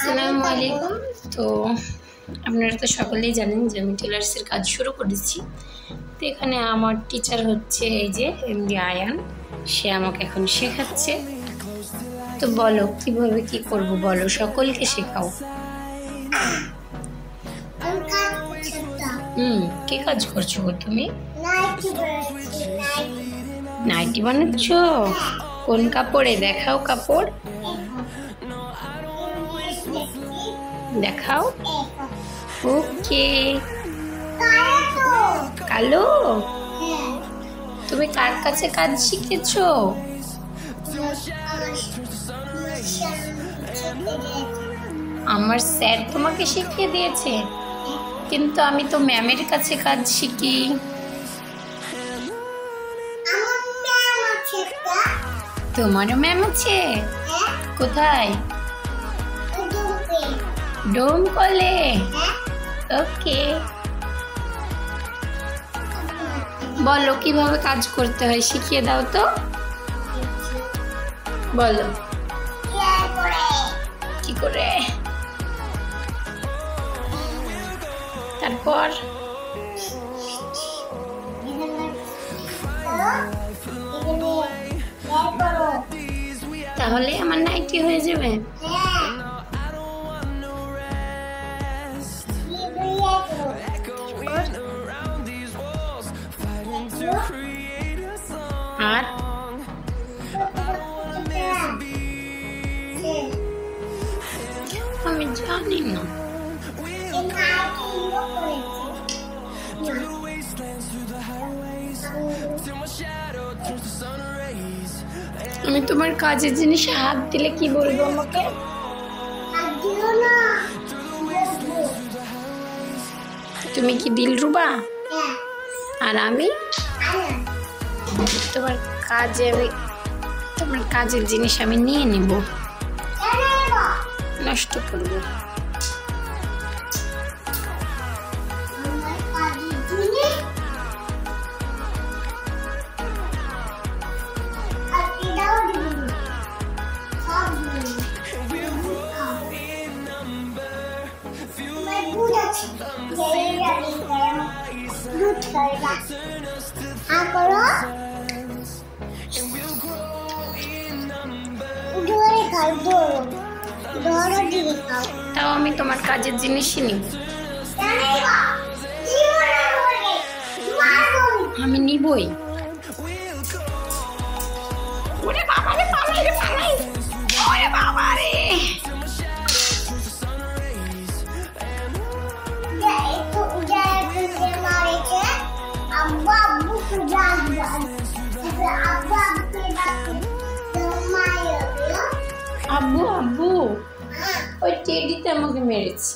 আসসালামু আলাইকুম। তো আপনারা তো সকলেই জানেন যে আমি টেলার্সের কাজ শুরু করেছি। তো এখানে আমার টিচার হচ্ছে এই যে এমডি আয়ান, সে আমাকে এখন শেখাচ্ছে। তো বলো কিভাবে কি করব, বলো, সকলকে শেখাও। কি কাজ করছো গো তুমি? নাইটি বানাচ্ছ? কোন কাপড়ে? দেখাও কাপড়, দেখাও। ওকে, কালো। তুমি কার কাছে কাজ শিখেছো? আমার স্যার তোমাকে শিখিয়ে দিয়েছে, কিন্তু আমি তো ম্যামের কাছে কাজ শিখি। তোমারও ম্যাম আছে? কোথায়? ডোম কলে। ওকে, বলো কিভাবে কাজ করতে হয়, শিখিয়ে দাও তো। বলো কি করে, তারপর তাহলে আমার নাইটি হয়ে যাবে। আর আমি জানি না। আমি তোমার কাজের জিনিসে হাত দিলে কি বলবো আমাকে? তুমি কি দিলরুবা? আর আমি তোমার কাজের জিনিস আমি নিয়ে নিব, নষ্ট করবো। তাও আমি তোমার কাজের জিনিসই নিব। আমি নিবই। ওরে বাবা রে, পালাই রে, পালাই। ওরে বাবা রে, আব্বু আব্বু ওই টেডিতে আমাকে মেরেছে।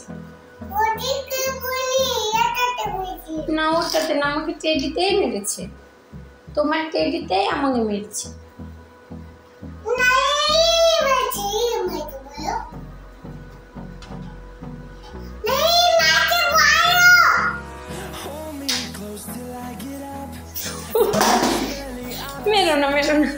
না ওটাতে না, আমাকে টেডিতেই মেরেছে। তোমার টেডিতেই আমাকে মেরেছে। মেরো না, মেরো না।